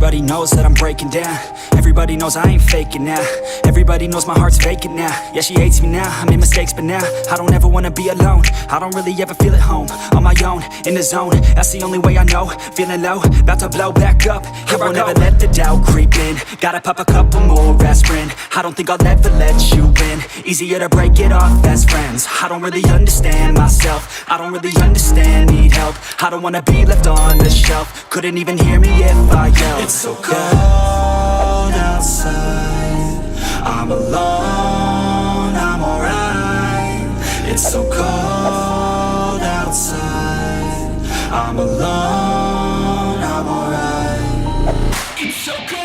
Everybody knows that I'm breaking down. Everybody knows I ain't faking now. Everybody knows my heart's vacant now. Yeah, she hates me now, I made mistakes but now I don't ever wanna be alone. I don't really ever feel at home. On my own, in the zone, that's the only way I know. Feeling low, about to blow back up. Here I won't ever let the doubt creep in. Gotta pop a couple more aspirin. I don't think I'll ever let you in. Easier to break it off best friends. I don't really understand myself. I don't really understand, need help. I don't wanna be left on the shelf. Couldn't even hear me if I yelled. It's so cold outside. I'm alone, I'm alright. It's so cold outside. I'm alone, I'm alright. It's so cold.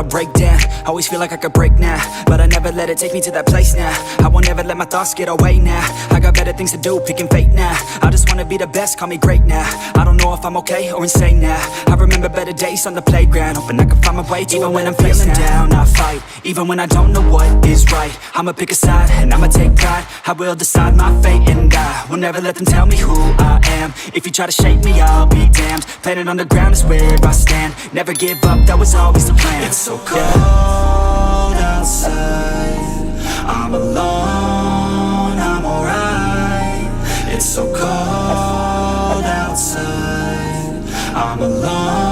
Break down, always feel like I could break now, but I never let it take me to that place now. I won't ever let my thoughts get away now. I got better things to do, picking fate now. I just wanna be the best, call me great now. I don't know if I'm okay or insane now. I remember better days on the playground, hoping I can find my way to even when I'm feeling down, I fight, even when I don't know what is right. I'ma pick a side, and I'ma take pride. I will decide my fate, and I will never let them tell me who I am. If you try to shake me, I'll be damned. Planet on the ground is where I stand. Never give up, that was always the plan. It's so cold outside. I'm alone, I'm alright. It's so cold outside. I'm alone.